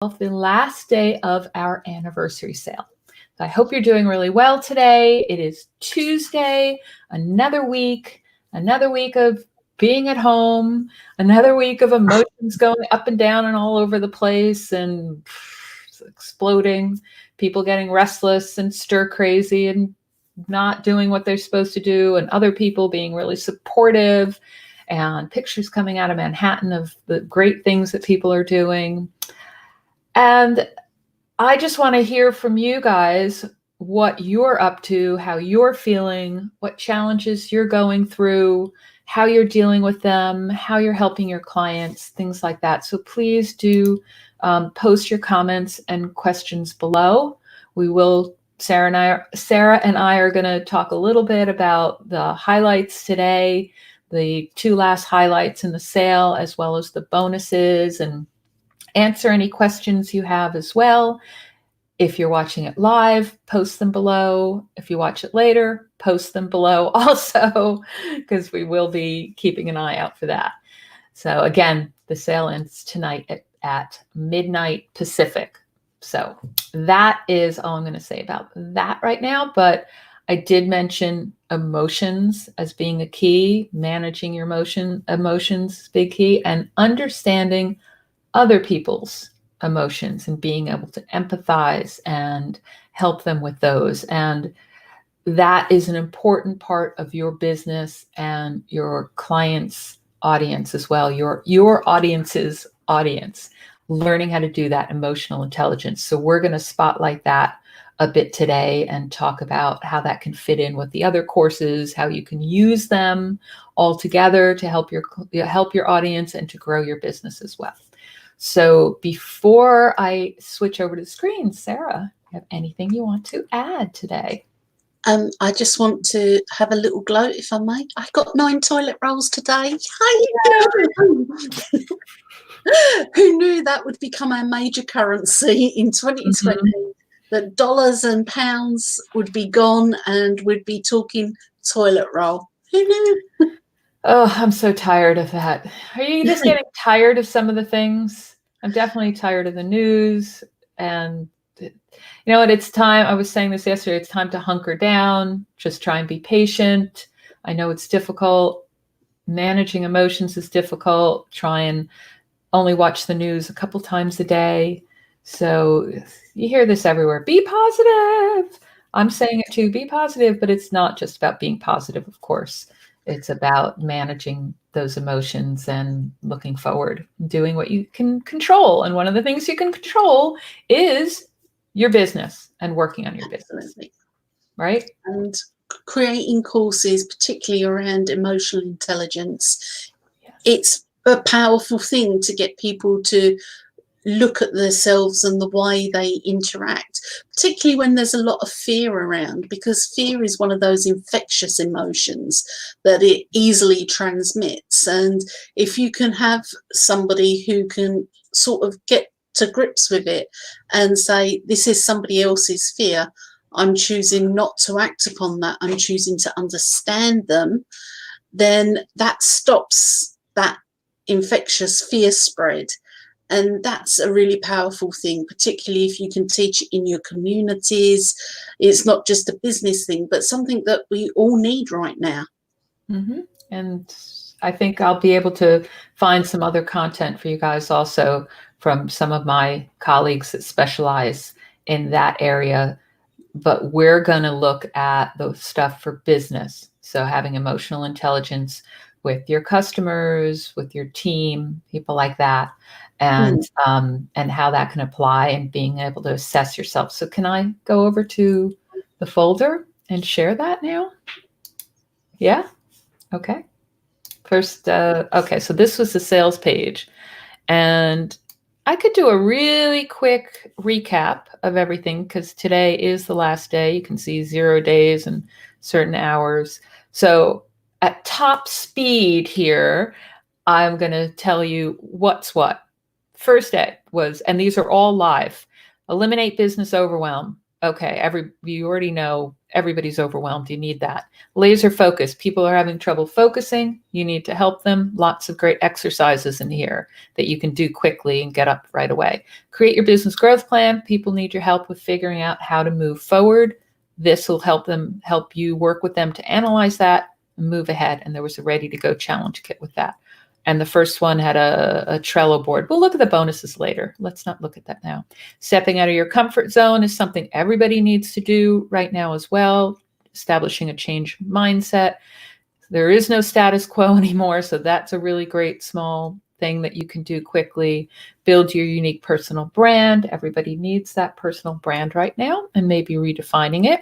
the last day of our anniversary sale. So I hope you're doing really well today. It is Tuesday, another week of being at home, another week of emotions going up and down and all over the place and exploding, people getting restless and stir crazy and not doing what they're supposed to do, and other people being really supportive, and pictures coming out of Manhattan of the great things that people are doing. And I just want to hear from you guys what you're up to, how you're feeling, what challenges you're going through, how you're dealing with them, how you're helping your clients, things like that. So please do post your comments and questions below. Sarah and I are going to talk a little bit about the highlights today, the two last highlights in the sale, as well as the bonuses, and answer any questions you have as well. If you're watching it live, post them below. If you watch it later, post them below also, because we will be keeping an eye out for that. So again, the sale ends tonight at midnight Pacific. So that is all I'm going to say about that right now. But I did mention emotions as being a key, managing your emotions is big key, and understanding other people's emotions and being able to empathize and help them with those. And that is an important part of your business and your clients' audience as well, your audience's audience, learning how to do that emotional intelligence. So we're going to spotlight that a bit today and talk about how that can fit in with the other courses, how you can use them all together to help your audience and to grow your business as well. So before I switch over to the screen, Sarah, you have anything you want to add today? I just want to have a little gloat, if I may. I got 9 toilet rolls today. Who knew that would become our major currency in 2020? Mm-hmm. That dollars and pounds would be gone and we'd be talking toilet roll. Who knew? Oh, I'm so tired of that. Are you just getting tired of some of the things? I'm definitely tired of the news. And you know what? It's time. I was saying this yesterday. It's time to hunker down. Just try and be patient. I know it's difficult. Managing emotions is difficult. Try and only watch the news a couple times a day. So you hear this everywhere. Be positive. I'm saying it too. Be positive, but it's not just about being positive, of course. It's about managing those emotions and looking forward, doing what you can control. And one of the things you can control is your business and working on your business. Right? And creating courses, particularly around emotional intelligence. Yes. It's a powerful thing to get people to look at themselves and the way they interact, particularly when there's a lot of fear around, because fear is one of those infectious emotions that it easily transmits. And if you can have somebody who can sort of get to grips with it and say, this is somebody else's fear, I'm choosing not to act upon that, I'm choosing to understand them, then that stops that infectious fear spread. And that's a really powerful thing, particularly if you can teach it in your communities. It's not just a business thing, but something that we all need right now. Mm-hmm. And I think I'll be able to find some other content for you guys also from some of my colleagues that specialize in that area. But we're going to look at the stuff for business. So having emotional intelligence with your customers, with your team, people like that. And how that can apply and being able to assess yourself. So can I go over to the folder and share that now? Yeah. Okay. First, okay. So this was the sales page, and I could do a really quick recap of everything because today is the last day. You can see 0 days and certain hours. So at top speed here, I'm going to tell you what's what. First day was, and these are all live, eliminate business overwhelm. Okay, you already know everybody's overwhelmed. You need that. Laser focus. People are having trouble focusing. You need to help them. Lots of great exercises in here that you can do quickly and get up right away. Create your business growth plan. People need your help with figuring out how to move forward. This will help you work with them to analyze that and move ahead. And there was a ready to go challenge kit with that. And the first one had a Trello board. We'll look at the bonuses later. Let's not look at that now. Stepping out of your comfort zone is something everybody needs to do right now as well. Establishing a change mindset. There is no status quo anymore, so that's a really great small thing that you can do quickly. Build your unique personal brand. Everybody needs that personal brand right now, and maybe redefining it.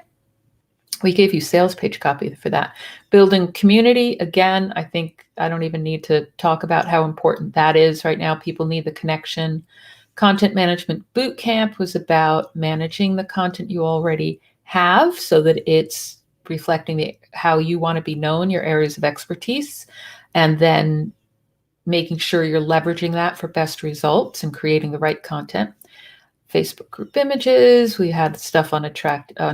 We gave you sales page copy for that. Building community. Again, I think I don't even need to talk about how important that is right now. People need the connection. Content management boot camp was about managing the content you already have so that it's reflecting how you want to be known, your areas of expertise, and then making sure you're leveraging that for best results and creating the right content. Facebook group images. We had stuff on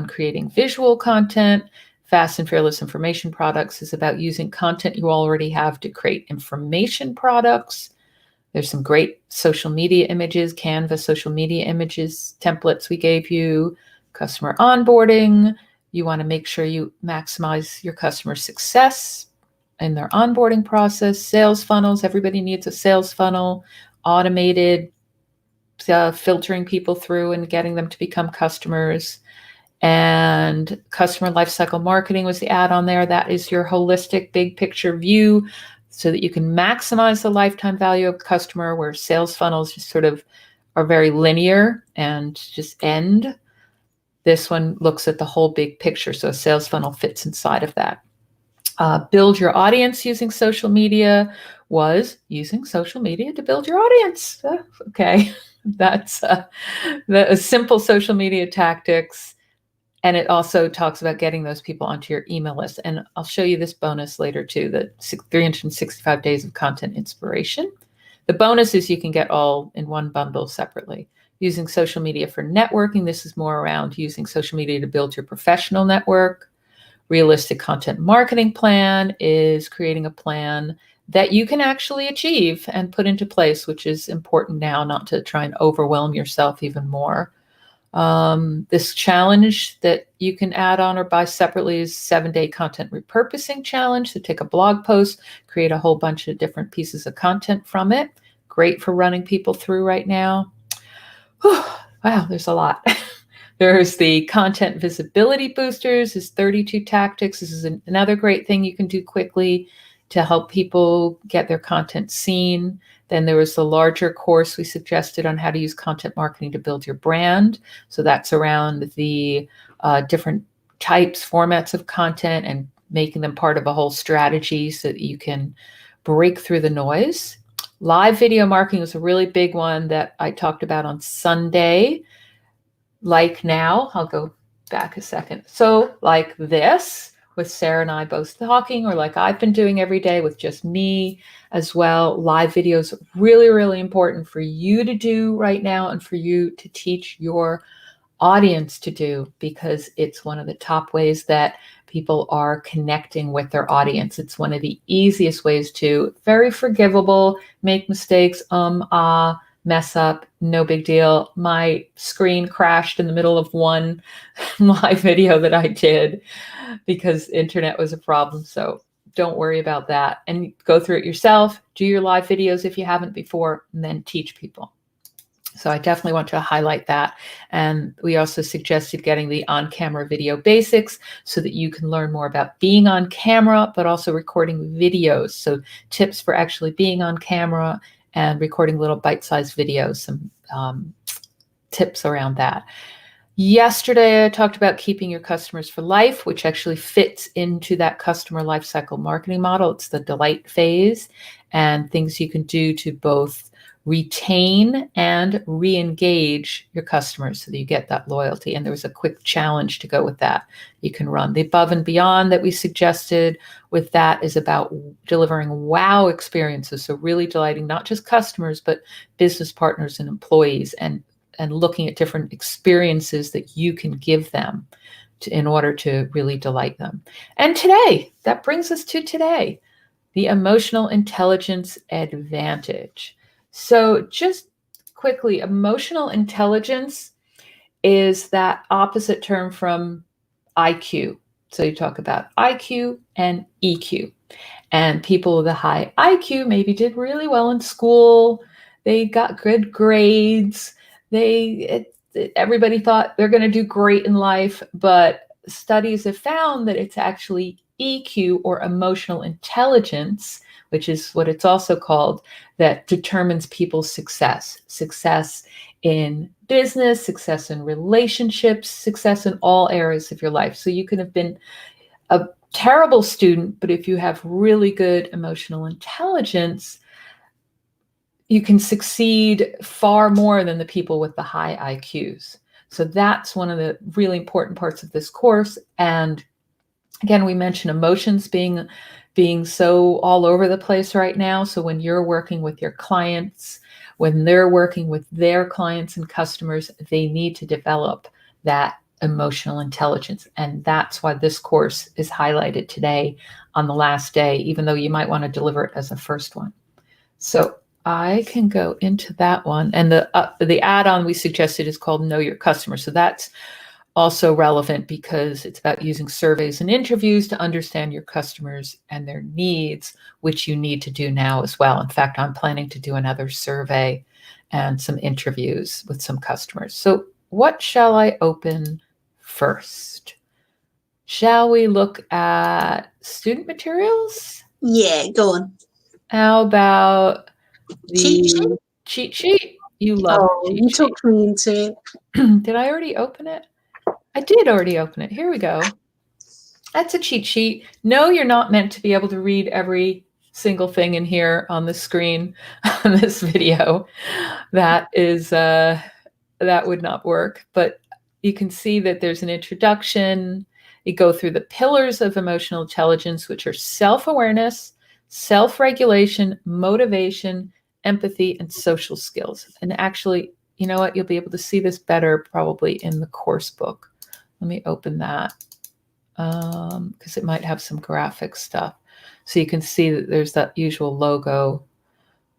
creating visual content. Fast and fearless information products is about using content you already have to create information products. There's some great social media images, Canva social media images, templates we gave you, customer onboarding. You want to make sure you maximize your customer success in their onboarding process. Sales funnels. Everybody needs a sales funnel, automated, filtering people through and getting them to become customers. And customer lifecycle marketing was the add-on there. That is your holistic big picture view so that you can maximize the lifetime value of a customer, where sales funnels just sort of are very linear and just end. This one looks at the whole big picture. So a sales funnel fits inside of that. Build your audience using social media was using social media to build your audience. Okay. That's the simple social media tactics. And it also talks about getting those people onto your email list. And I'll show you this bonus later too, the 365 days of content inspiration. The bonus is you can get all in one bundle separately. Using social media for networking. This is more around using social media to build your professional network. Realistic content marketing plan is creating a plan that you can actually achieve and put into place, which is important now, not to try and overwhelm yourself even more. This challenge that you can add on or buy separately is 7-day content repurposing challenge. So take a blog post, create a whole bunch of different pieces of content from it. Great for running people through right now. Whew, wow, there's a lot. There's the content visibility boosters, is 32 tactics. This is another great thing you can do quickly to help people get their content seen. Then there was the larger course we suggested on how to use content marketing to build your brand. So that's around the different types, formats of content and making them part of a whole strategy so that you can break through the noise. Live video marketing was a really big one that I talked about on Sunday. Like now, I'll go back a second. So like this, with Sarah and I both talking, or like I've been doing every day with just me as well. Live videos, really, really important for you to do right now and for you to teach your audience to do, because it's one of the top ways that people are connecting with their audience. It's one of the easiest ways to, very forgivable, make mistakes, mess up, no big deal. My screen crashed in the middle of one live video that I did because internet was a problem. So don't worry about that, and go through it yourself. Do your live videos if you haven't before, and then teach people. So I definitely want to highlight that. And we also suggested getting the on-camera video basics so that you can learn more about being on camera, but also recording videos. So tips for actually being on camera and recording little bite-sized videos, some tips around that. Yesterday, I talked about keeping your customers for life, which actually fits into that customer lifecycle marketing model. It's the delight phase, and things you can do to both retain and re-engage your customers so that you get that loyalty. And there was a quick challenge to go with that. You can run the above and beyond that we suggested with that is about delivering wow experiences. So really delighting not just customers, but business partners and employees, and and looking at different experiences that you can give them in order to really delight them. And today, that brings us to today, the emotional intelligence advantage. So just quickly, emotional intelligence is that opposite term from IQ. So you talk about IQ and EQ. And people with a high IQ maybe did really well in school. They got good grades. Everybody thought they're going to do great in life, but studies have found that it's actually EQ, or emotional intelligence, which is what it's also called, that determines people's success. Success in business, success in relationships, success in all areas of your life. So you can have been a terrible student, but if you have really good emotional intelligence, you can succeed far more than the people with the high IQs. So that's one of the really important parts of this course. And again, we mentioned emotions being so all over the place right now. So when you're working with your clients, when they're working with their clients and customers, they need to develop that emotional intelligence. And that's why this course is highlighted today on the last day, even though you might want to deliver it as a first one. So I can go into that one. And the add-on we suggested is called Know Your Customer. So that's also relevant because it's about using surveys and interviews to understand your customers and their needs, which you need to do now as well. In fact, I'm planning to do another survey and some interviews with some customers. So what shall I open first? Shall we look at student materials? Yeah, go on. How about Cheat sheet? the cheat sheet? You love the You cheat sheet. talked me into Did I already open it? I did already open it. Here we go. That's a cheat sheet. No, you're not meant to be able to read every single thing in here on the screen on this video. That would not work. But you can see that there's an introduction. You go through the pillars of emotional intelligence, which are self-awareness, self-regulation, motivation, empathy, and social skills. And actually, you know what? You'll be able to see this better probably in the course book. Let me open that because it might have some graphic stuff. So you can see that there's that usual logo.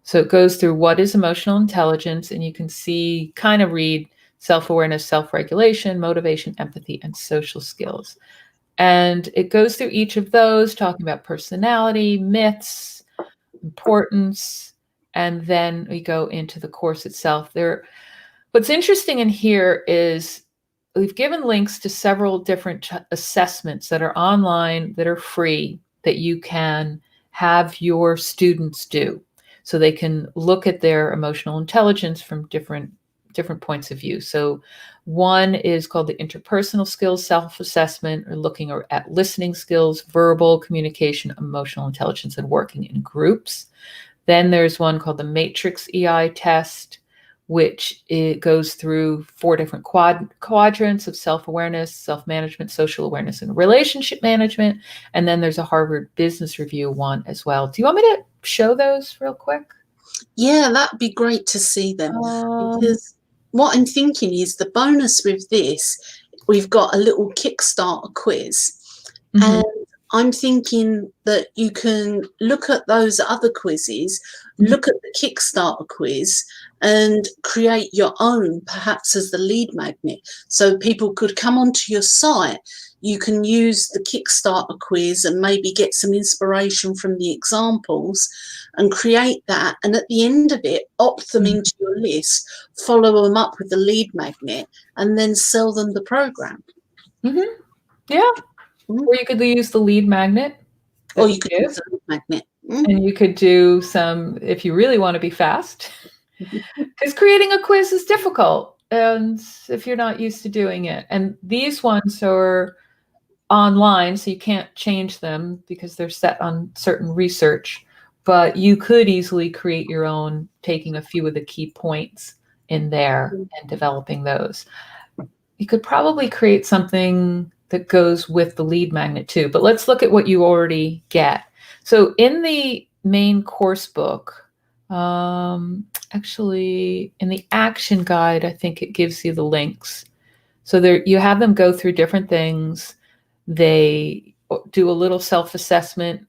So it goes through what is emotional intelligence, and you can see, kind of read self-awareness, self-regulation, motivation, empathy, and social skills. And it goes through each of those, talking about personality, myths, importance, and then we go into the course itself. What's interesting in here is we've given links to several different assessments that are online, that are free, that you can have your students do. So they can look at their emotional intelligence from different points of view. So one is called the interpersonal skills self-assessment, or looking at listening skills, verbal communication, emotional intelligence, and working in groups. Then there's one called the Matrix EI test, which it goes through 4 different quadrants of self-awareness, self-management, social awareness, and relationship management. And then there's a Harvard Business Review one as well. Do you want me to show those real quick? Yeah, that'd be great to see them. Because what I'm thinking is the bonus with this, we've got a little Kickstarter quiz. Mm-hmm. And I'm thinking that you can look at those other quizzes, look at the Kickstarter quiz, and create your own, perhaps as the lead magnet. So people could come onto your site. You can use the Kickstarter quiz and maybe get some inspiration from the examples and create that. And at the end of it, opt them into your list, follow them up with the lead magnet, and then sell them the program. Mm-hmm. Yeah. Or you could use the lead magnet. Or you could use the lead magnet. And you could do some, if you really want to be fast, because creating a quiz is difficult, and if you're not used to doing it. And these ones are online, so you can't change them because they're set on certain research. But you could easily create your own, taking a few of the key points in there and developing those. You could probably create something that goes with the lead magnet too. But let's look at what you already get. So in the main course book, Actually, in the action guide, I think it gives you the links. So there, you have them go through different things. They do a little self-assessment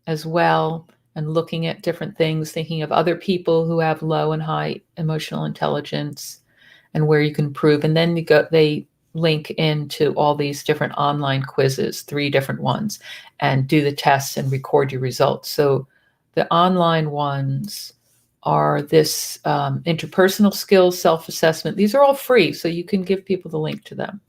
as well, and looking at different things, thinking of other people who have low and high emotional intelligence and where you can improve. And then they link into all these different online quizzes, 3 different ones, and do the tests and record your results. So the online ones are this interpersonal skills, self-assessment. These are all free, so you can give people the link to them.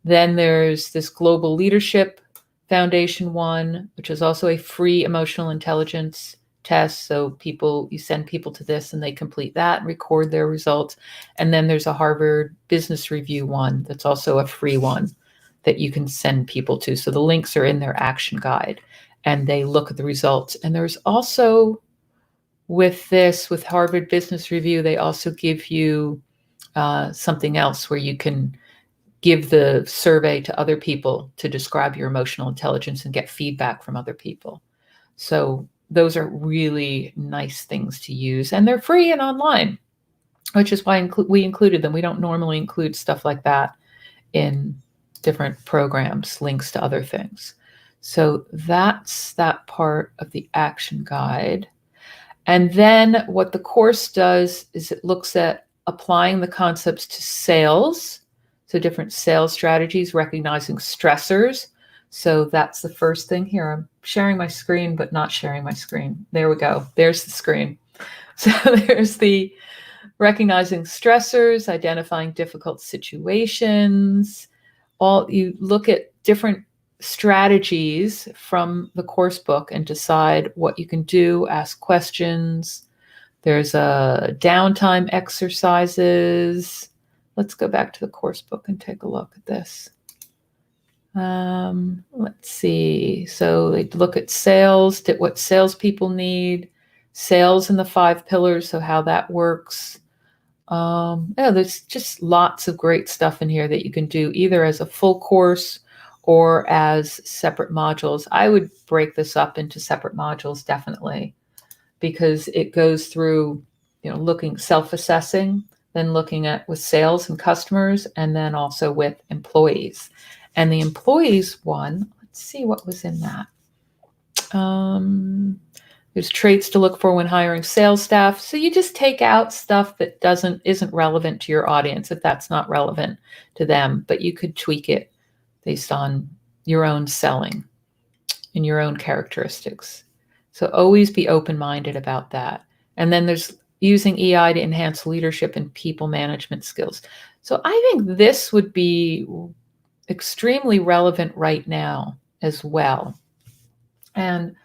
Then there's this Global Leadership Foundation one, which is also a free emotional intelligence test. So you send people to this and they complete that and record their results. And then there's a Harvard Business Review one that's also a free one that you can send people to. So the links are in their action guide and they look at the results. And there's also, with Harvard Business Review, they also give you something else where you can give the survey to other people to describe your emotional intelligence and get feedback from other people. So those are really nice things to use, and they're free and online, which is why we included them. We don't normally include stuff like that in different programs, links to other things. So that's that part of the action guide. And then what the course does is it looks at applying the concepts to sales. So different sales strategies, recognizing stressors. So that's the first thing here. I'm sharing my screen, but not sharing my screen. There we go. There's the screen. So there's the recognizing stressors, identifying difficult situations. You look at different strategies from the course book and decide what you can do, ask questions. There's a downtime exercises. Let's go back to the course book and take a look at this. Let's see. So they look at sales, what salespeople need, sales and the 5 pillars, so how that works. There's just lots of great stuff in here that you can do either as a full course or as separate modules. I would break this up into separate modules, definitely, because it goes through, looking, self-assessing, then looking at with sales and customers, and then also with employees. And the employees one, let's see what was in that. There's traits to look for when hiring sales staff. So you just take out stuff that isn't relevant to your audience if that's not relevant to them, but you could tweak it based on your own selling and your own characteristics. So always be open-minded about that. And then there's using EI to enhance leadership and people management skills. So I think this would be extremely relevant right now as well. And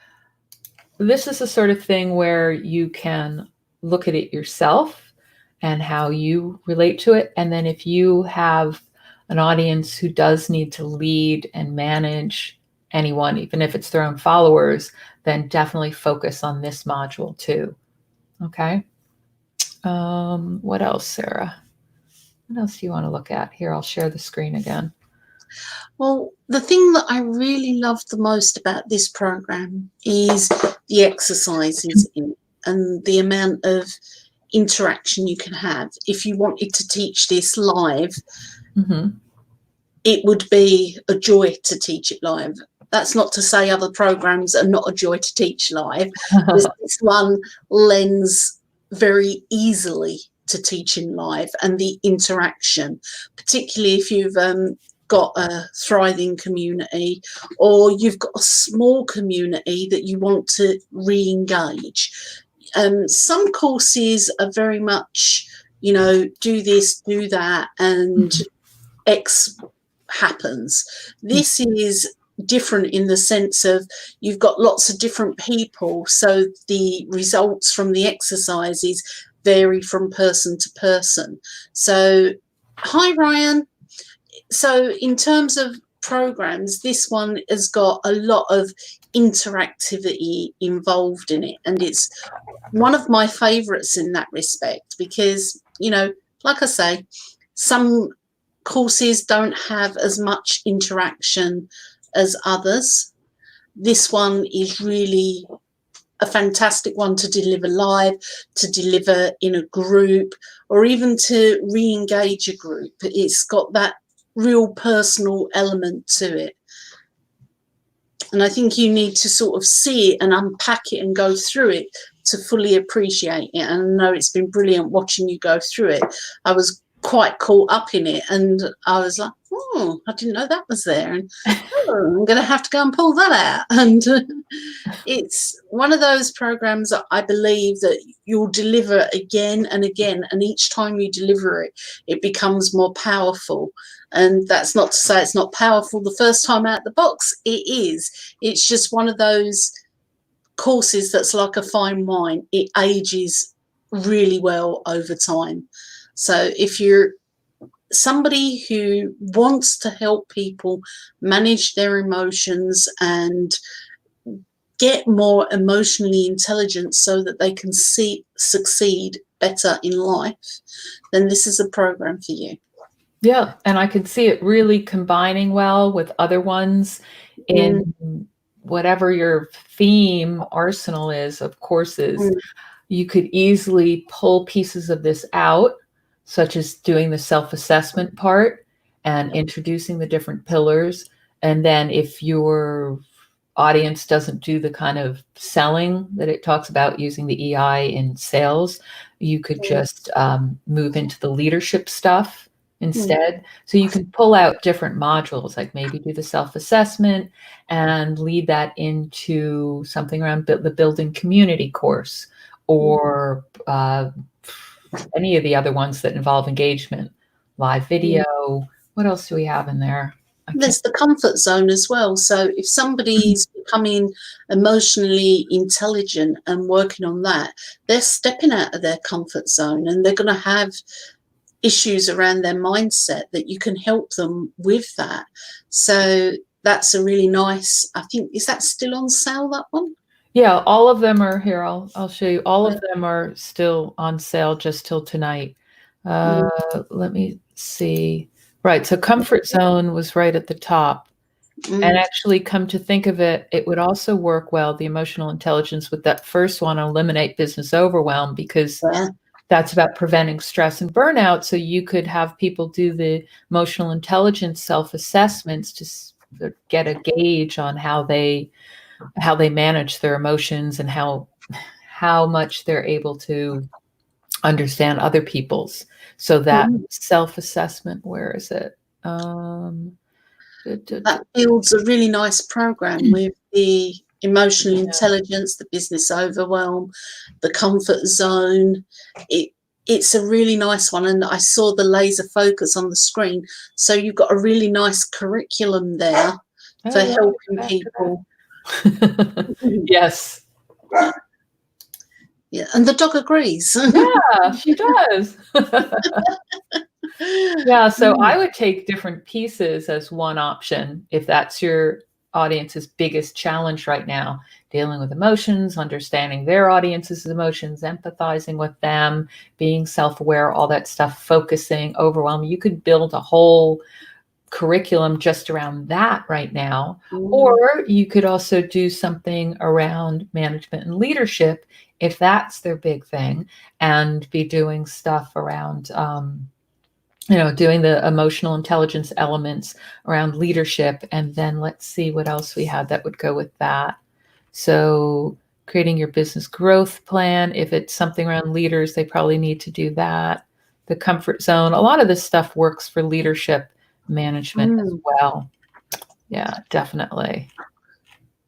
this is the sort of thing where you can look at it yourself and how you relate to it. And then if you have an audience who does need to lead and manage anyone, even if it's their own followers, then definitely focus on this module too. Okay. What else, Sarah? What else do you want to look at? Here, I'll share the screen again. Well, the thing that I really love the most about this program is the exercises in it and the amount of interaction you can have. If you wanted to teach this live, it would be a joy to teach it live. That's not to say other programs are not a joy to teach live. This one lends very easily to teaching live, and the interaction, particularly if you've got a thriving community or you've got a small community that you want to re-engage. Some courses are very much, do this, do that, and X happens. This is different in the sense of you've got lots of different people, so the results from the exercises vary from person to person. So, hi Ryan. So in terms of programs, this one has got a lot of interactivity involved in it, and it's one of my favorites in that respect because, like I say, some courses don't have as much interaction as others. This one is really a fantastic one to deliver live, to deliver in a group, or even to re-engage a group. It's got that real personal element to it. And I think you need to sort of see it and unpack it and go through it to fully appreciate it. And I know it's been brilliant watching you go through it. I was quite caught up in it, and I was like, oh, I didn't know that was there, and I'm going to have to go and pull that out. And it's one of those programs that I believe that you'll deliver again and again, and each time you deliver it, it becomes more powerful. And that's not to say it's not powerful the first time out the box. It is. It's just one of those courses that's like a fine wine. It ages really well over time. So if you're somebody who wants to help people manage their emotions and get more emotionally intelligent so that they can succeed better in life, then this is a program for you. Yeah, and I could see it really combining well with other ones in whatever your theme arsenal is of courses. You could easily pull pieces of this out, such as doing the self-assessment part and introducing the different pillars. And then if your audience doesn't do the kind of selling that it talks about using the EI in sales, you could just move into the leadership stuff instead. So you can pull out different modules, like maybe do the self-assessment and lead that into something around the building community course, or any of the other ones that involve engagement, live video. What else do we have in there? There's the comfort zone as well. So if somebody's becoming emotionally intelligent and working on that, they're stepping out of their comfort zone, and they're going to have issues around their mindset that you can help them with that. So that's a really nice, I think, is that still on sale, that one? Yeah, all of them are here. I'll show you. All of them are still on sale just till tonight. Let me see. Right, so Comfort Zone was right at the top. And actually, come to think of it, it would also work well, the emotional intelligence, with that first one, Eliminate Business Overwhelm, because that's about preventing stress and burnout. So you could have people do the emotional intelligence self-assessments to get a gauge on how they manage their emotions and how much they're able to understand other people's. So that self-assessment, where is it? That builds a really nice program with the emotional intelligence, the business overwhelm, the comfort zone. It's a really nice one, and I saw the laser focus on the screen. So you've got a really nice curriculum there for helping people. Yes. Yeah, and the dog agrees. Yeah, she does. Yeah, so I would take different pieces as one option if that's your audience's biggest challenge right now, dealing with emotions, understanding their audience's emotions, empathizing with them, being self-aware, all that stuff, focusing, overwhelm. You could build a whole curriculum just around that right now. Or you could also do something around management and leadership if that's their big thing, and be doing stuff around doing the emotional intelligence elements around leadership. And then let's see what else we had that would go with that. So creating your business growth plan, if it's something around leaders, they probably need to do that. The comfort zone, a lot of this stuff works for leadership management as well. Yeah, definitely.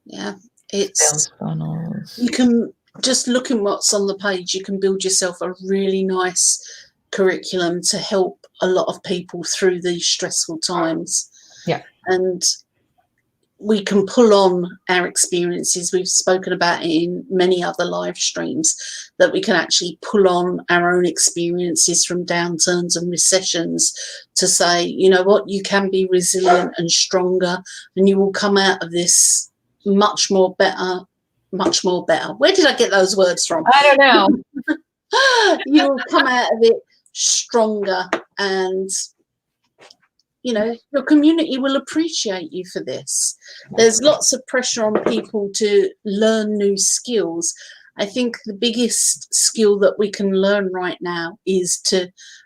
Yeah, it's sales funnels. You can just look at what's on the page. You can build yourself a really nice curriculum to help a lot of people through these stressful times. Yeah, and we can pull on our experiences. We've spoken about it in many other live streams, that we can actually pull on our own experiences from downturns and recessions to say, you know what, you can be resilient and stronger, and you will come out of this much more better. Where did I get those words from? I don't know. You will come out of it stronger, and You know, your community will appreciate you for this. There's lots of pressure on people to learn new skills. I think the biggest skill that we can learn right now is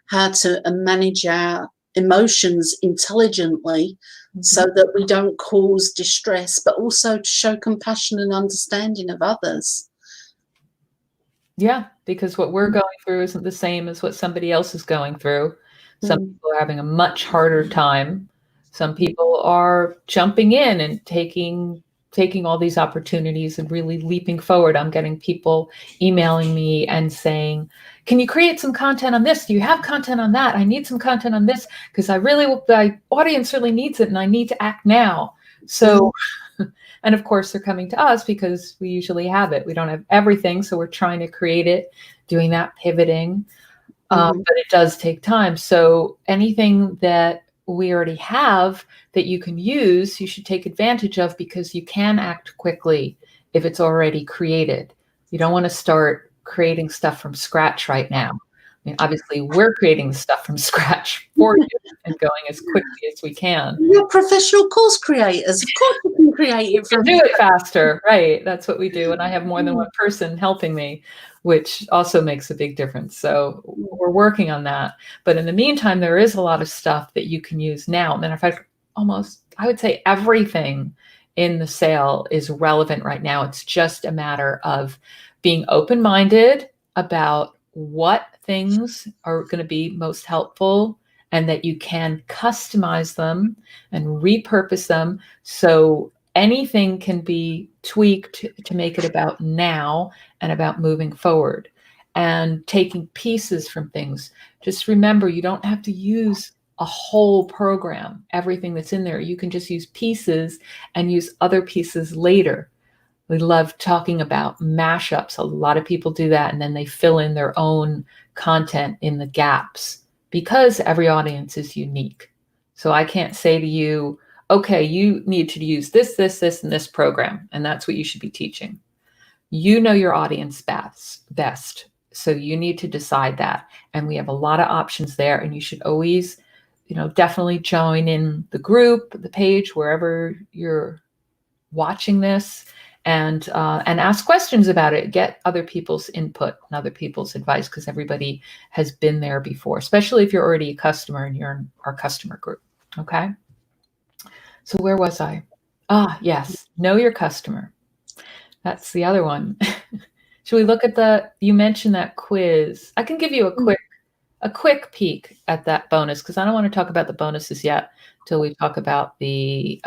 how to manage our emotions intelligently, so that we don't cause distress, but also to show compassion and understanding of others. Yeah, because what we're going through isn't the same as what somebody else is going through. Some people are having a much harder time. Some people are jumping in and taking all these opportunities and really leaping forward. I'm getting people emailing me and saying, can you create some content on this? Do you have content on that? I need some content on this because my audience really needs it and I need to act now. So, and of course they're coming to us because we usually have it. We don't have everything. So we're trying to create it, doing that pivoting. But it does take time. So anything that we already have that you can use, you should take advantage of, because you can act quickly if it's already created. You don't want to start creating stuff from scratch right now. I mean, obviously we're creating stuff from scratch for you and going as quickly as we can. You're professional course creators. Of course you can create it from do it faster, right? That's what we do. And I have more than one person helping me, which also makes a big difference. So we're working on that. But in the meantime, there is a lot of stuff that you can use now. Matter of fact, I would say everything in the sale is relevant right now. It's just a matter of being open-minded about what things are going to be most helpful, and that you can customize them and repurpose them. So anything can be tweaked to make it about now and about moving forward and taking pieces from things. Just remember, you don't have to use a whole program, everything that's in there. You can just use pieces and use other pieces later. We love talking about mashups. A lot of people do that, and then they fill in their own content in the gaps, because every audience is unique. So I can't say to you, okay, you need to use this, and this program, and that's what you should be teaching. You know your audience best. So you need to decide that. And we have a lot of options there, and you should always, definitely join in the group, the page, wherever you're watching this, and ask questions about it. Get other people's input and other people's advice, because everybody has been there before, especially if you're already a customer and you're in our customer group. Okay. So where was I? Yes. Know your customer. That's the other one. Should we look at you mentioned that quiz. I can give you a quick peek at that bonus, because I don't want to talk about the bonuses yet till we talk about the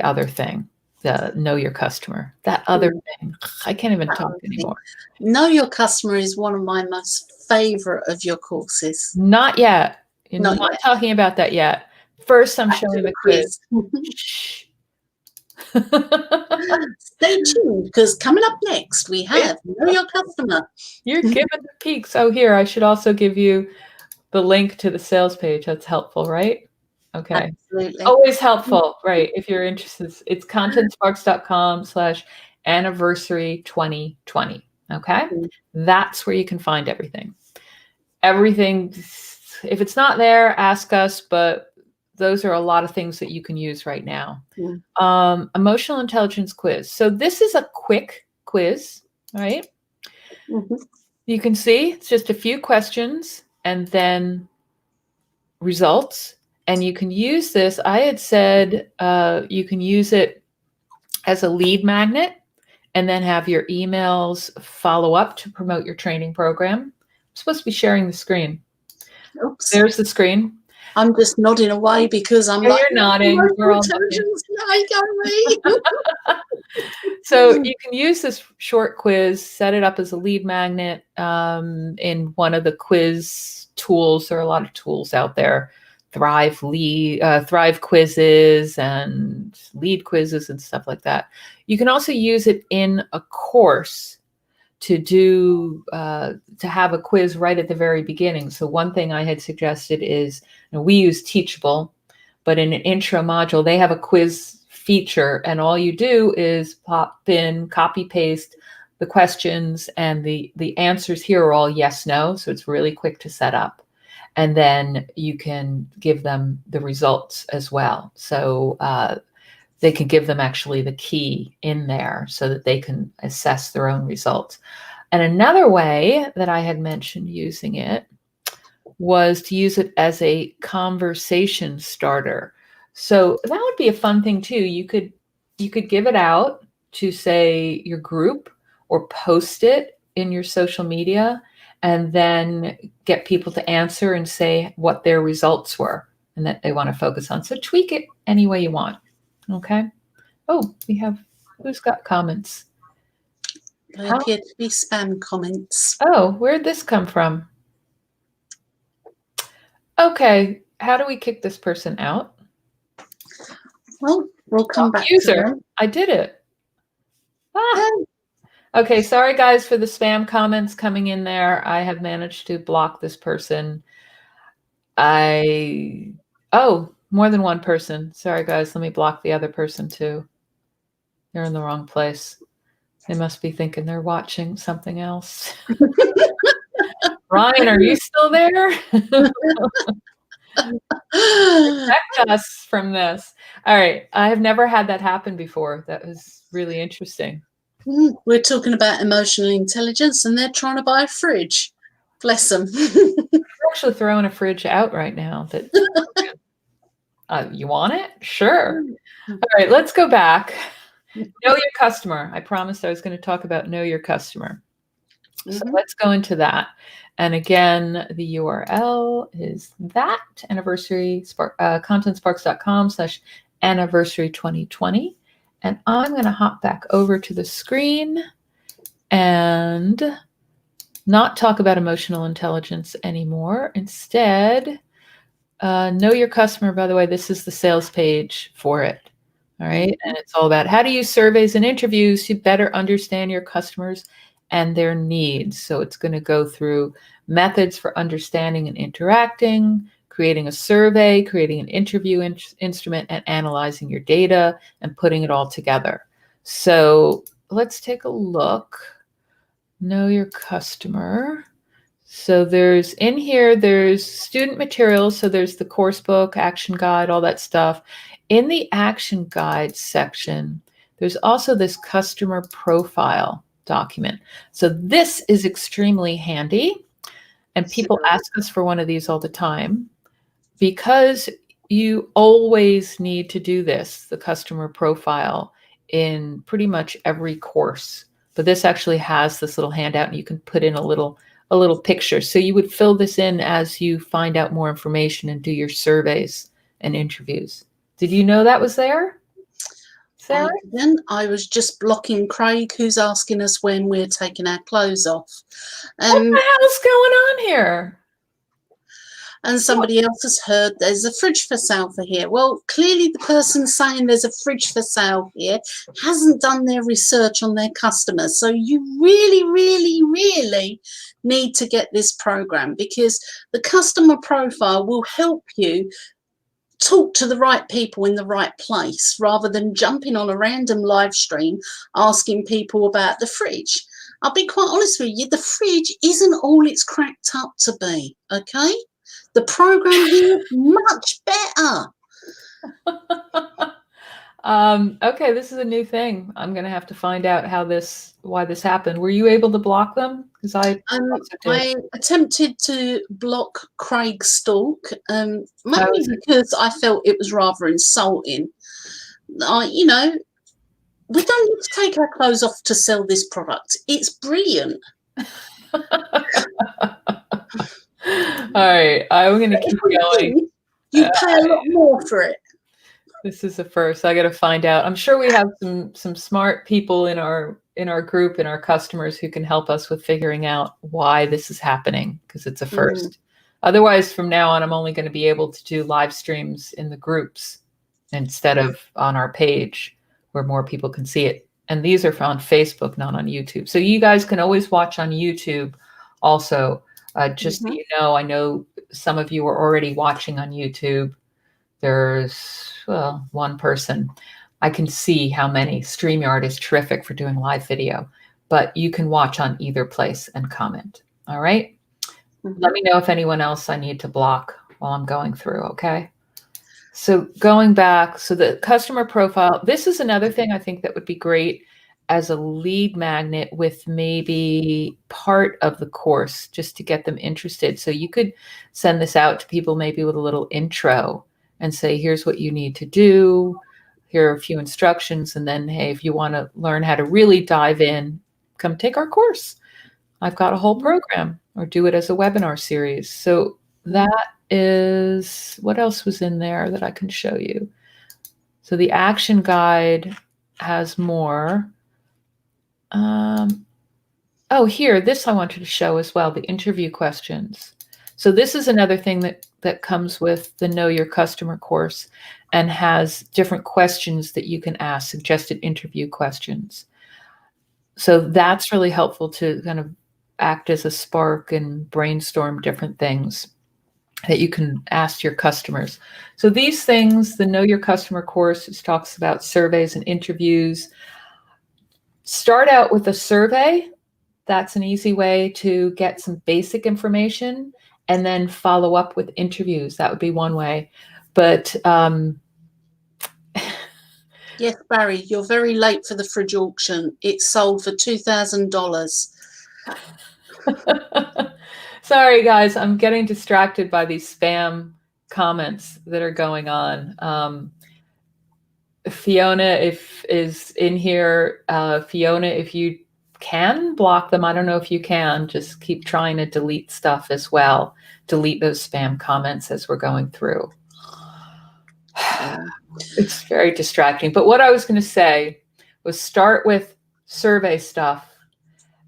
other thing. The know your customer, that other thing. I can't even talk anymore. Know your customer is one of my most favorite of your courses. Not yet. You're not talking about that yet. First, I'm showing the quiz. Shh. Stay tuned, because coming up next, we have Know Your Customer. You're giving the peaks. Oh, here, I should also give you the link to the sales page. That's helpful, right? Okay. Absolutely. Always helpful, right? If you're interested, it's contentsparks.com/anniversary 2020. Okay. That's where you can find everything. Everything. If it's not there, ask us, but those are a lot of things that you can use right now. Emotional intelligence quiz. So this is a quick quiz, right? You can see it's just a few questions and then results. And you can use this. I had said you can use it as a lead magnet and then have your emails follow up to promote your training program. I'm supposed to be sharing the screen. Oops. There's the screen. I'm just nodding away because I'm You're nodding. We're all nodding. So you can use this short quiz, set it up as a lead magnet in one of the quiz tools. There are a lot of tools out there. Thrive quizzes and lead quizzes and stuff like that. You can also use it in a course to do to have a quiz right at the very beginning. So one thing I had suggested is, we use Teachable, but in an intro module they have a quiz feature, and all you do is pop in, copy paste the questions, and the answers here are all yes, no. So it's really quick to set up. and then you can give them the results as well. So they can give them actually the key in there so that they can assess their own results. And another way that I had mentioned using it was to use it as a conversation starter. So that would be a fun thing too. You could give it out to, say, your group, or post it in your social media, and then get people to answer and say what their results were and that they want to focus on. So tweak it any way you want. Okay. Oh, who's got comments? They appear to be spam comments. Oh, where'd this come from? Okay. How do we kick this person out? Well, we'll come back user. to them. I did it. Okay, sorry guys for the spam comments coming in there. I have managed to block this person. Oh, more than one person. Sorry guys, let me block the other person too. They're in the wrong place. They must be thinking they're watching something else. Ryan, are you still there? Protect us from this. All right. I have never had that happen before. That was really interesting. We're talking about emotional intelligence, and they're trying to buy a fridge. Bless them. We're actually throwing a fridge out right now. You want it? Sure. All right. Let's go back. Know your customer. I promised I was going to talk about know your customer. So let's go into that. And again, the URL is that contentsparks.com/anniversary2020. And I'm going to hop back over to the screen and not talk about emotional intelligence anymore. Instead, know your customer. By the way, this is the sales page for it. All right. And it's all about how to use surveys and interviews to better understand your customers and their needs. So it's going to go through methods for understanding and interacting, creating a survey, creating an interview instrument, and analyzing your data and putting it all together. So let's take a look. Know your customer. So there's student materials. So there's the course book, action guide, all that stuff. In the action guide section, there's also this customer profile document. So this is extremely handy. And people ask us for one of these all the time, because you always need to do this, the customer profile, in pretty much every course. But this actually has this little handout, and you can put in a little picture. So you would fill this in as you find out more information and do your surveys and interviews. Did you know that was there, Sarah? Then I was just blocking Craig, who's asking us when we're taking our clothes off. What the hell's going on here? And somebody else has heard there's a fridge for sale for here. Well, clearly the person saying there's a fridge for sale here hasn't done their research on their customers. So you really, really, really need to get this program, because the customer profile will help you talk to the right people in the right place, rather than jumping on a random live stream asking people about the fridge. I'll be quite honest with you, the fridge isn't all it's cracked up to be, okay? The program here is much better. Okay, this is a new thing. I'm going to have to find out why this happened. Were you able to block them? Because I attempted to block Craig Stalk, mainly because I felt it was rather insulting. You know, we don't need to take our clothes off to sell this product. It's brilliant. All right, I'm going to keep going. You pay a lot more for it. This is the first. I got to find out. I'm sure we have some smart people in our group and our customers who can help us with figuring out why this is happening, because it's a first. Otherwise, from now on, I'm only going to be able to do live streams in the groups instead of on our page where more people can see it. And these are on Facebook, not on YouTube. So you guys can always watch on YouTube also. Just so you know, I know some of you are already watching on YouTube. There's, one person. I can see how many. StreamYard is terrific for doing live video, but you can watch on either place and comment. All right. Let me know if anyone else I need to block while I'm going through, okay? So going back, so the customer profile, this is another thing I think that would be great as a lead magnet with maybe part of the course just to get them interested. So you could send this out to people maybe with a little intro and say, here's what you need to do. Here are a few instructions. And then, hey, if you want to learn how to really dive in, come take our course. I've got a whole program, or do it as a webinar series. So that is, what else was in there that I can show you? So the action guide has more. Oh, here, this I wanted to show as well, the interview questions. So this is another thing that comes with the Know Your Customer course and has different questions that you can ask, suggested interview questions. So that's really helpful to kind of act as a spark and brainstorm different things that you can ask your customers. So these things, the Know Your Customer course, which talks about surveys and interviews. Start out with a survey. That's an easy way to get some basic information, and then follow up with interviews. That would be one way. But yes, Barry, you're very late for the fridge auction. It's sold for $2,000. Sorry, guys, I'm getting distracted by these spam comments that are going on. Fiona, if is in here, Fiona, if you can block them, I don't know if you can, just keep trying to delete stuff as well. Delete those spam comments as we're going through. It's very distracting. But what I was going to say was start with survey stuff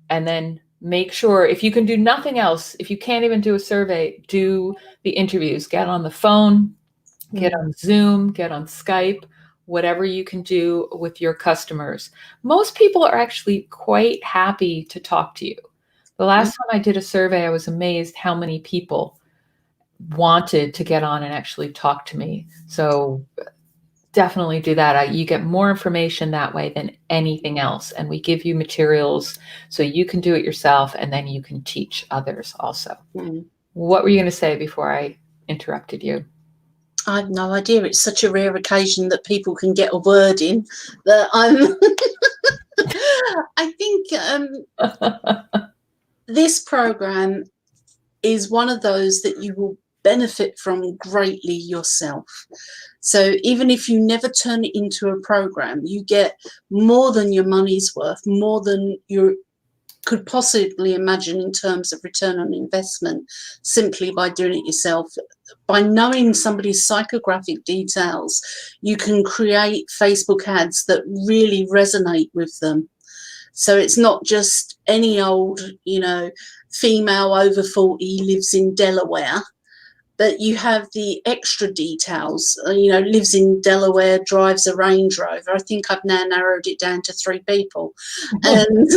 and then make sure, if you can do nothing else, if you can't even do a survey, do the interviews. Get on the phone, get on Zoom, get on Skype, whatever you can do with your customers. Most people are actually quite happy to talk to you. The last time I did a survey, I was amazed how many people wanted to get on and actually talk to me. So definitely do that. You get more information that way than anything else. And we give you materials so you can do it yourself, and then you can teach others also. What were you going to say before I interrupted you? I have no idea. It's such a rare occasion that people can get a word in that I'm I think this program is one of those that you will benefit from greatly yourself. So even if you never turn it into a program, you get more than your money's worth, more than you could possibly imagine in terms of return on investment, simply by doing it yourself. By knowing somebody's psychographic details, you can create Facebook ads that really resonate with them. So it's not just any old, female over 40 lives in Delaware, but you have the extra details, lives in Delaware, drives a Range Rover. I think I've now narrowed it down to 3 people. And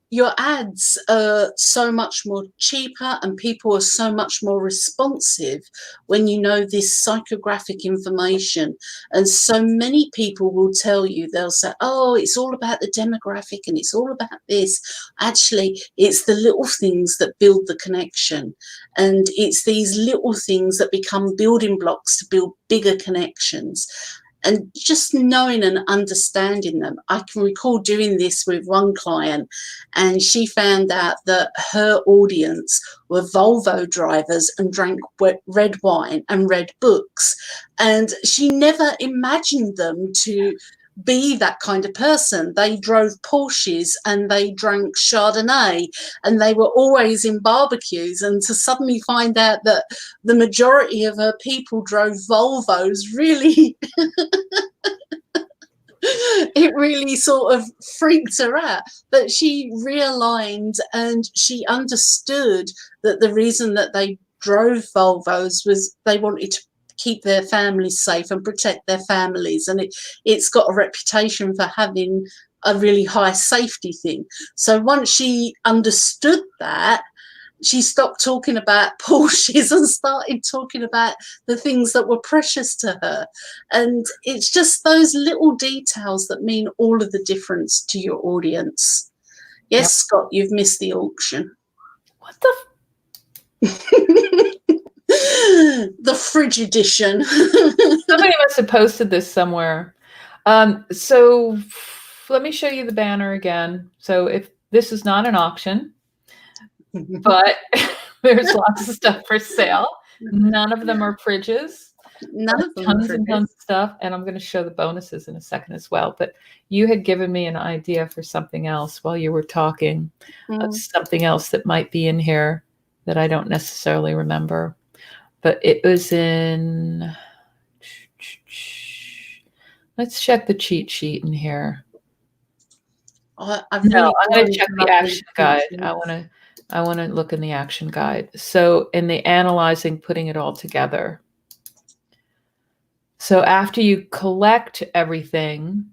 your ads are so much more cheaper, and people are so much more responsive when you know this psychographic information. And so many people will tell you, they'll say, oh, it's all about the demographic and it's all about this. Actually, it's the little things that build the connection, and it's these little things that become building blocks to build bigger connections. And just knowing and understanding them. I can recall doing this with one client, and she found out that her audience were Volvo drivers and drank red wine and read books. And she never imagined them to be that kind of person. They drove Porsches and they drank Chardonnay, and they were always in barbecues. And to suddenly find out that the majority of her people drove Volvos really it really sort of freaked her out. But she realigned and she understood that the reason that they drove Volvos was they wanted to keep their families safe and protect their families, and it's got a reputation for having a really high safety thing. So once she understood that, she stopped talking about Porsches and started talking about the things that were precious to her. And it's just those little details that mean all of the difference to your audience. Yes, yep. Scott, you've missed the auction. What the? The fridge edition. Somebody must have posted this somewhere. So let me show you the banner again. So if this is not an auction, but there's lots of stuff for sale. None of them are fridges. None of them Tons and tons of stuff. And I'm going to show the bonuses in a second as well. But you had given me an idea for something else while you were talking. Something else that might be in here that I don't necessarily remember. But it was in... Let's check the cheat sheet in here. I'm going to check the action guide. I want to look in the action guide. So in the analyzing, putting it all together. So after you collect everything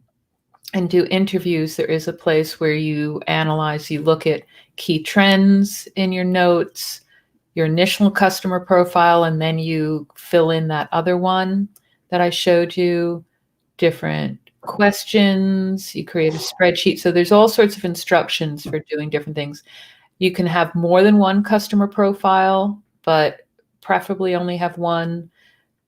and do interviews, there is a place where you analyze, you look at key trends in your notes, your initial customer profile, and then you fill in that other one that I showed you, different questions, you create a spreadsheet. So there's all sorts of instructions for doing different things. You can have more than one customer profile, but preferably only have one.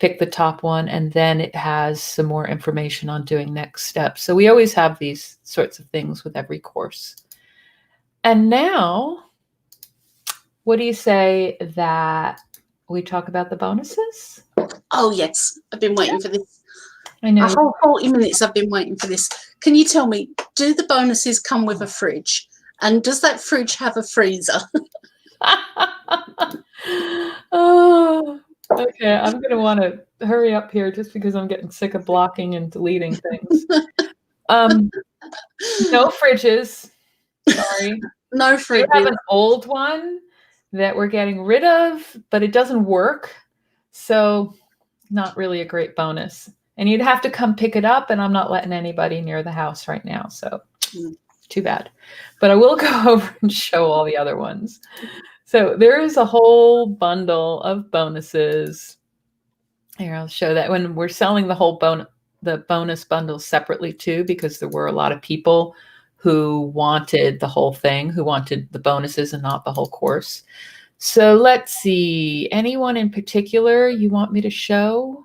Pick the top one, and then it has some more information on doing next steps. So we always have these sorts of things with every course. And now, what do you say that we talk about the bonuses? Oh, yes. I've been waiting for this. I know. A whole 40 minutes I've been waiting for this. Can you tell me, do the bonuses come with a fridge? And does that fridge have a freezer? Oh, okay. I'm going to want to hurry up here just because I'm getting sick of blocking and deleting things. No fridges. Sorry. No fridges. We have an old one that we're getting rid of, but it doesn't work. So not really a great bonus. And you'd have to come pick it up, and I'm not letting anybody near the house right now. So too bad. But I will go over and show all the other ones. So there is a whole bundle of bonuses. Here, I'll show that when we're selling the whole bonus bundle separately too, because there were a lot of people who wanted the whole thing, who wanted the bonuses and not the whole course. So let's see. Anyone in particular you want me to show?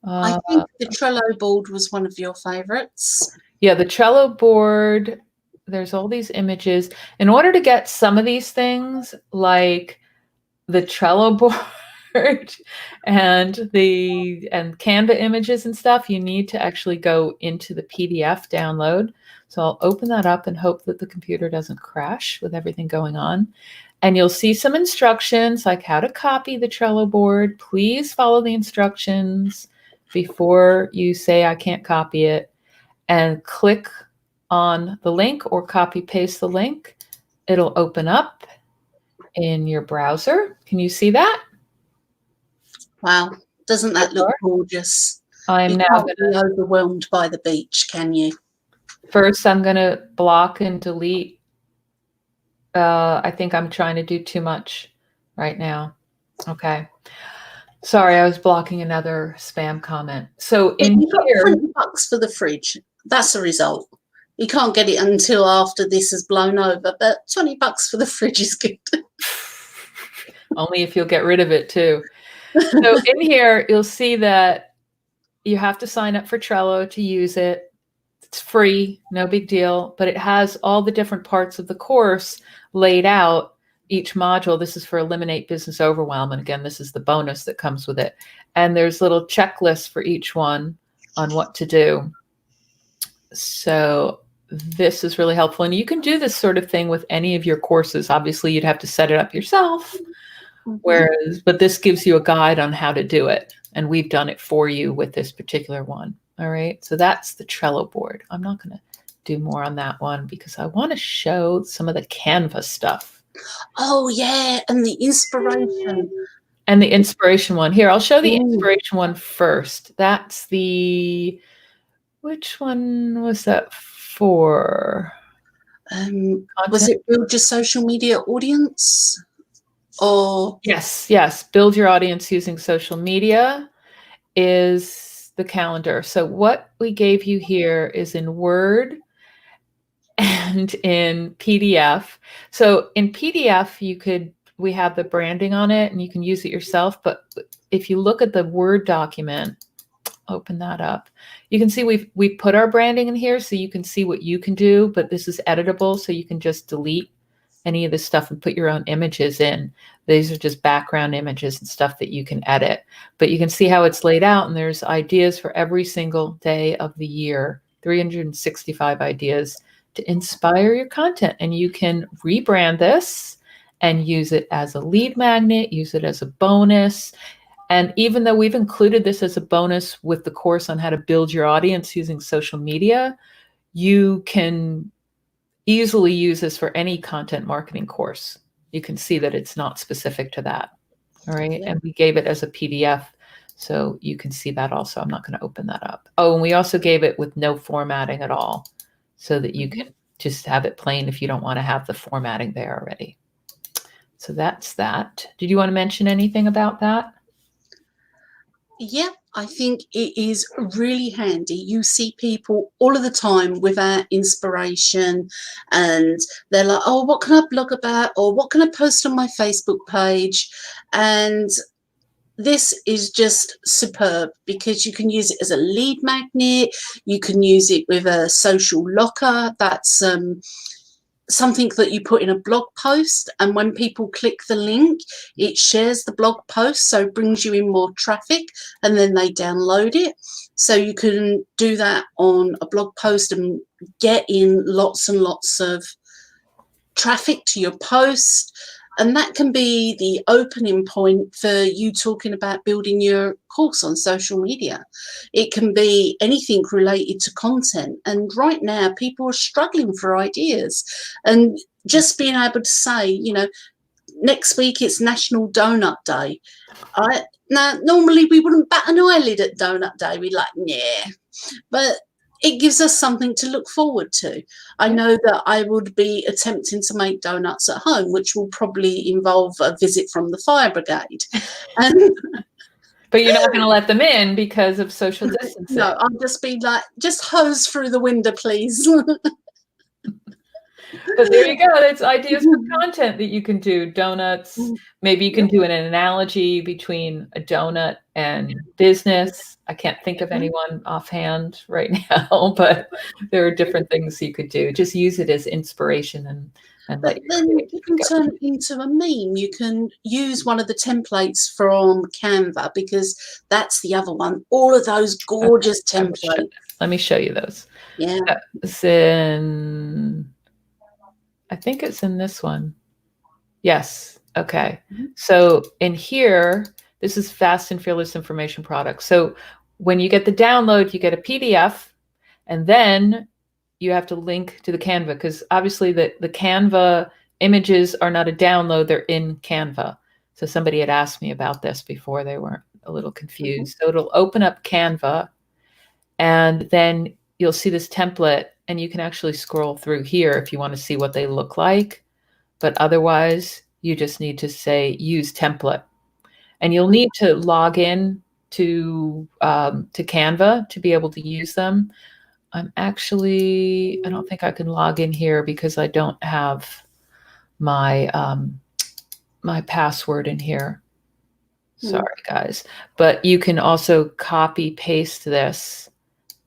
I think the Trello board was one of your favorites. Yeah, the Trello board. There's all these images. In order to get some of these things, like the Trello board and Canva images and stuff, you need to actually go into the PDF download. So I'll open that up and hope that the computer doesn't crash with everything going on. And you'll see some instructions like how to copy the Trello board. Please follow the instructions before you say I can't copy it, and click on the link or copy paste the link. It'll open up in your browser. Can you see that? Wow, doesn't that look gorgeous? I'm now going to be overwhelmed by the beach, can you? First, I'm going to block and delete. I think I'm trying to do too much right now. Okay. Sorry, I was blocking another spam comment. So in here, $20 for the fridge. That's the result. You can't get it until after this has blown over, but $20 for the fridge is good. Only if you'll get rid of it too. So in here, you'll see that you have to sign up for Trello to use it. It's free, no big deal, but it has all the different parts of the course laid out. Each module, this is for Eliminate Business Overwhelm. And again, this is the bonus that comes with it. And there's little checklists for each one on what to do. So this is really helpful. And you can do this sort of thing with any of your courses. Obviously, you'd have to set it up yourself. But this gives you a guide on how to do it. And we've done it for you with this particular one. All right. So that's the Trello board. I'm not going to do more on that one because I want to show some of the Canva stuff. Oh, yeah. And the inspiration. And the inspiration one. Here, I'll show the inspiration one first. That's the, which one was that for? Was it Build Your Social Media Audience? Or Yes. Build your audience using social media is the calendar. So what we gave you here is in Word. and in PDF. So in PDF, we have the branding on it and you can use it yourself. But if you look at the Word document, open that up, you can see we put our branding in here so you can see what you can do, but this is editable. So you can just delete any of this stuff and put your own images in. These are just background images and stuff that you can edit, but you can see how it's laid out and there's ideas for every single day of the year, 365 ideas to inspire your content. And you can rebrand this and use it as a lead magnet, use it as a bonus. And even though we've included this as a bonus with the course on how to build your audience using social media, you can easily use this for any content marketing course. You can see that it's not specific to that. All right. Yeah. And we gave it as a PDF. So you can see that also. I'm not going to open that up. Oh, and we also gave it with no formatting at all so that you can just have it plain if you don't want to have the formatting there already. So that's that. Did you want to mention anything about that? Yeah, I think it is really handy. You see people all of the time without inspiration and they're like, oh, what can I blog about? Or what can I post on my Facebook page? And this is just superb because you can use it as a lead magnet. You can use it with a social locker. That's something that you put in a blog post, and when people click the link, it shares the blog post, so it brings you in more traffic, and then they download it. So you can do that on a blog post and get in lots and lots of traffic to your post. And that can be the opening point for you talking about building your course on social media. It can be anything related to content. And right now, people are struggling for ideas. And just being able to say, you know, next week it's National Donut Day. Now, normally we wouldn't bat an eyelid at Donut Day. We'd like, yeah. But it gives us something to look forward to. I know that I would be attempting to make donuts at home, which will probably involve a visit from the fire brigade. And but you're not going to let them in because of social distancing. No, I'll just be like, just hose through the window, please. But there you go. That's ideas for content that you can do. Donuts. Maybe you can do an analogy between a donut and business. I can't think of anyone offhand right now, but there are different things you could do. Just use it as inspiration and But then you can turn it into a meme. You can use one of the templates from Canva, because that's the other one. All of those gorgeous templates. Let me show you those. Yeah. It's in, I think it's in this one. Yes. Okay. So in here, this is Fast and Fearless Information Products. So when you get the download, you get a PDF, and then you have to link to the Canva, because obviously the Canva images are not a download, they're in Canva. So somebody had asked me about this before, they weren't a little confused. So it'll open up Canva, and then you'll see this template, and you can actually scroll through here if you want to see what they look like. But otherwise, you just need to say use template, and you'll need to log in to Canva to be able to use them. I don't think I can log in here because I don't have my my password in here. Sorry, guys. But you can also copy paste this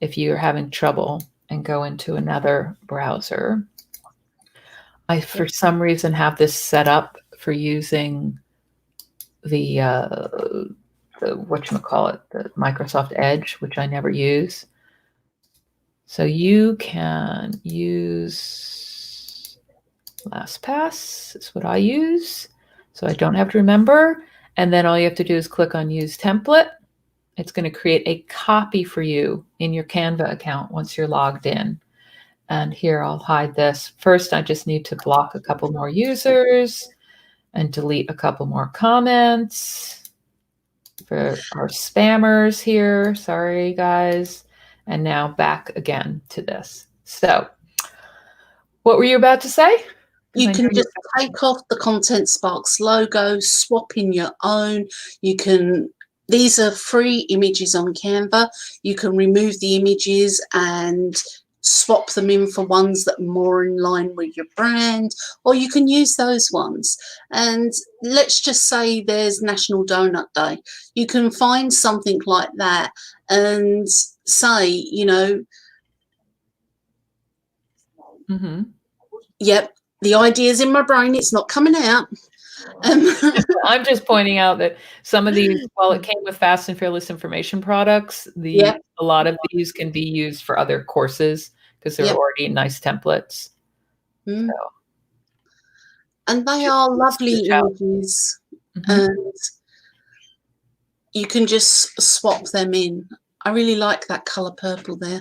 if you're having trouble and go into another browser. I, for some reason, have this set up for using the whatchamacallit, the Microsoft Edge, which I never use. So you can use LastPass, is what I use. So I don't have to remember. And then all you have to do is click on use template. It's going to create a copy for you in your Canva account once you're logged in. And here I'll hide this. First, I just need to block a couple more users and delete a couple more comments for our spammers here. Sorry, guys. And now back again to this. So what were you about to say? You can just take off the Content Sparks logo, swap in your own. You can, these are free images on Canva. You can remove the images and swap them in for ones that are more in line with your brand, or you can use those ones. And let's just say there's National Donut Day. You can find something like that and say, you know, yep, the idea's in my brain, it's not coming out. I'm just pointing out that some of these, while it came with Fast and Fearless information products, a lot of these can be used for other courses because they're already nice templates. So, and they are lovely images, and you can just swap them in. I really like that color purple there.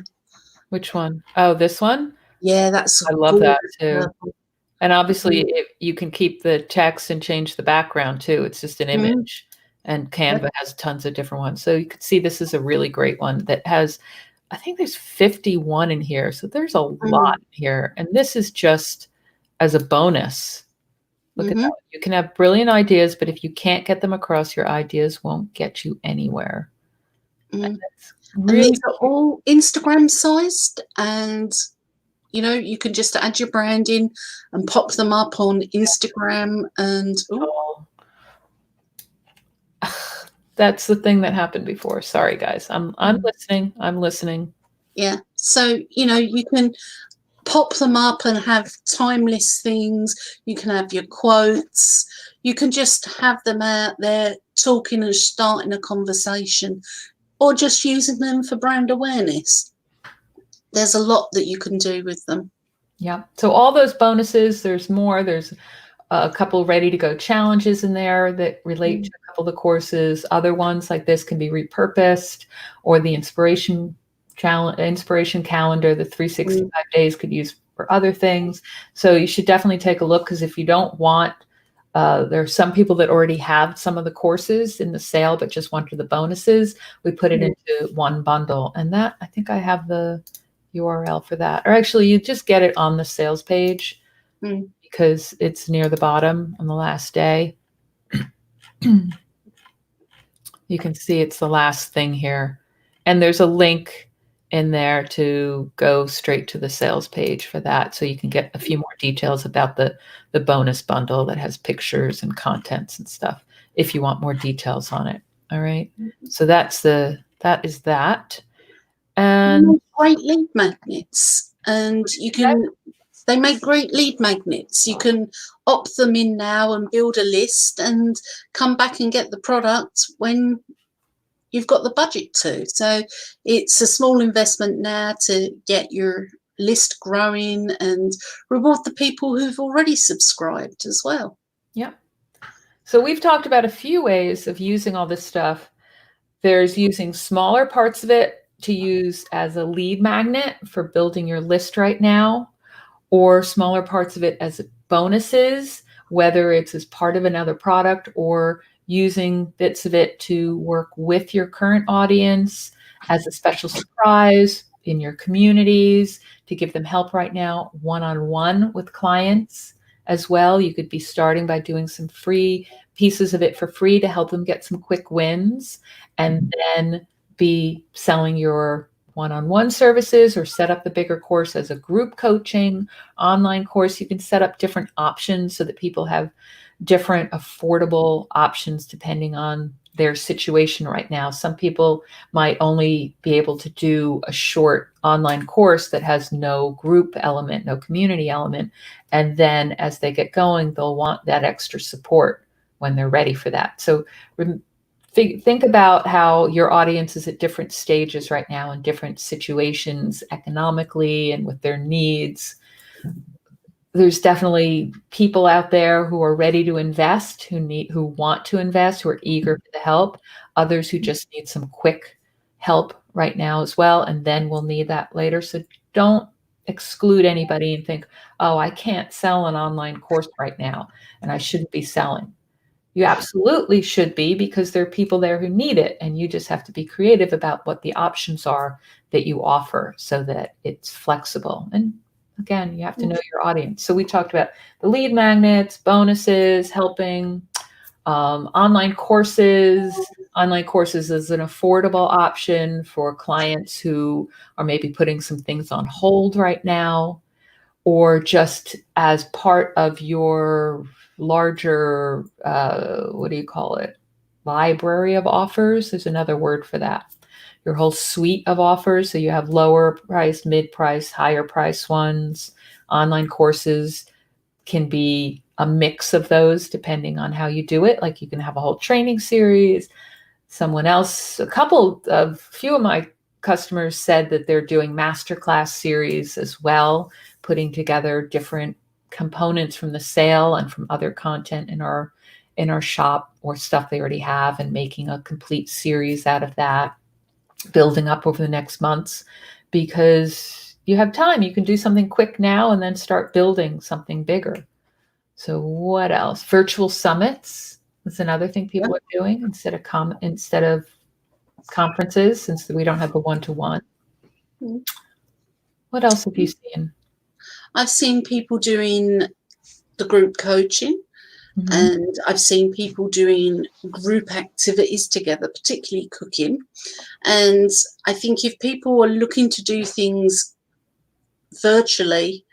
Which one? Oh, this one? Yeah, that's I love that too. purple. And obviously you can keep the text and change the background too. It's just an image, and Canva has tons of different ones. So you could see this is a really great one that has, I think there's 51 in here. So there's a lot here. And this is just as a bonus. Look at that. You can have brilliant ideas, but if you can't get them across, your ideas won't get you anywhere. And these are all Instagram sized, and you know, you can just add your brand in and pop them up on Instagram. And that's the thing that happened before. Sorry, guys. I'm listening. I'm listening. Yeah. So, you know, you can pop them up and have timeless things. You can have your quotes. You can just have them out there talking and starting a conversation, or just using them for brand awareness. There's a lot that you can do with them. Yeah. So all those bonuses, there's more. There's a couple ready to go challenges in there that relate to a couple of the courses. Other ones like this can be repurposed, or the inspiration calendar, the 365 days could use for other things. So you should definitely take a look, because if you don't want, there are some people that already have some of the courses in the sale, but just wanted the bonuses. We put it into one bundle, and that, I think I have the URL for that. Or actually, you just get it on the sales page because it's near the bottom on the last day. You can see it's the last thing here. And there's a link in there to go straight to the sales page for that. So you can get a few more details about the bonus bundle that has pictures and contents and stuff if you want more details on it. All right. So that is that. And great lead magnets, and you can, they make great lead magnets. You can opt them in now and build a list and come back and get the product when you've got the budget to. So it's a small investment now to get your list growing and reward the people who've already subscribed as well. Yeah. So we've talked about a few ways of using all this stuff. There's using smaller parts of it to use as a lead magnet for building your list right now, or smaller parts of it as bonuses, whether it's as part of another product or using bits of it to work with your current audience as a special surprise in your communities to give them help right now, one-on-one with clients as well. You could be starting by doing some free pieces of it for free to help them get some quick wins, and then be selling your one-on-one services, or set up the bigger course as a group coaching online course. You can set up different options so that people have different affordable options depending on their situation right now. Some people might only be able to do a short online course that has no group element, no community element. And then as they get going, they'll want that extra support when they're ready for that. So think about how your audience is at different stages right now, in different situations economically and with their needs. There's definitely people out there who are ready to invest, who want to invest, who are eager for the help. Others who just need some quick help right now as well, and then we'll need that later. So don't exclude anybody and think, oh, I can't sell an online course right now and I shouldn't be selling. You absolutely should be, because there are people there who need it, and you just have to be creative about what the options are that you offer so that it's flexible. And again, you have to know your audience. So we talked about the lead magnets, bonuses, helping, online courses, online courses is an affordable option for clients who are maybe putting some things on hold right now, or just as part of your larger, what do you call it? Library of offers. There's another word for that. Your whole suite of offers. So you have lower price, mid price, higher price ones. Online courses can be a mix of those depending on how you do it. Like you can have a whole training series. Someone else, few of my customers said that they're doing masterclass series as well, putting together different components from the sale and from other content in our shop or stuff they already have, and making a complete series out of that, building up over the next months, because you have time. You can do something quick now and then start building something bigger. So what else? Virtual summits. That's another thing people are doing instead of conferences, since we don't have the one-to-one. What else have you seen? I've seen people doing the group coaching, and I've seen people doing group activities together, particularly cooking. And I think if people are looking to do things virtually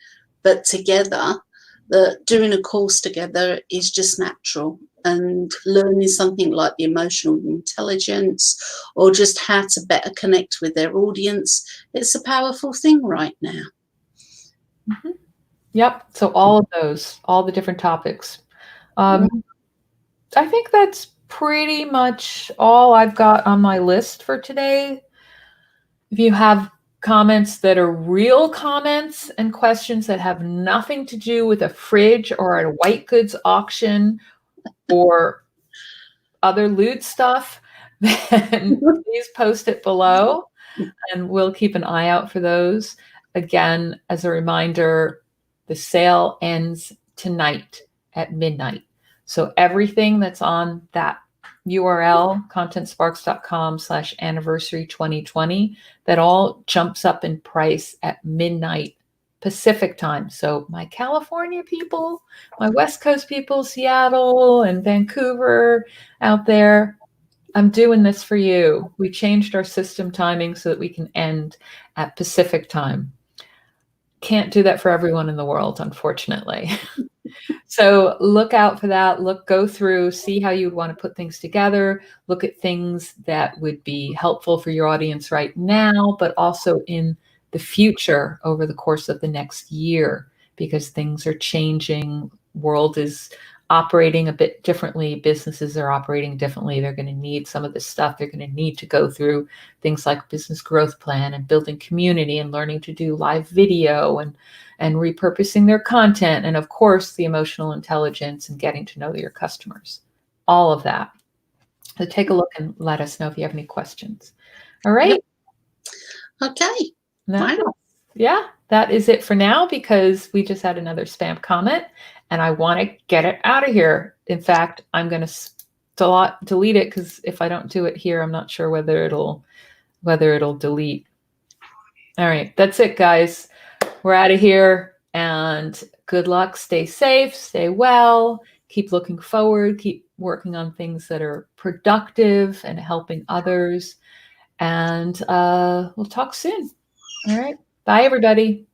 but together, that doing a course together is just natural. And learning something like the emotional intelligence, or just how to better connect with their audience, it's a powerful thing right now. Yep. So all of those, all the different topics. I think that's pretty much all I've got on my list for today. If you have comments that are real comments and questions that have nothing to do with a fridge or a white goods auction or other lewd stuff, then please post it below, and we'll keep an eye out for those. Again, as a reminder, the sale ends tonight at midnight. So everything that's on that URL, contentsparks.com/anniversary 2020, that all jumps up in price at midnight Pacific time. So my California people, my West Coast people, Seattle and Vancouver out there, I'm doing this for you. We changed our system timing so that we can end at Pacific time. Can't do that for everyone in the world, unfortunately. So look out for that. Go through, see how you would want to put things together. Look at things that would be helpful for your audience right now, but also in the future over the course of the next year, because things are changing. World is operating a bit differently. Businesses are operating differently. They're going to need some of this stuff. They're going to need to go through things like business growth plan and building community and learning to do live video and repurposing their content. And of course, the emotional intelligence and getting to know your customers, all of that. So take a look and let us know if you have any questions. All right. Yep. Okay. Yeah, that is it for now, because we just had another spam comment and I want to get it out of here. In fact, I'm going to delete it, because if I don't do it here, I'm not sure whether it'll delete. All right, that's it, guys. We're out of here, and good luck. Stay safe, stay well, keep looking forward, keep working on things that are productive and helping others. And we'll talk soon. All right. Bye, everybody.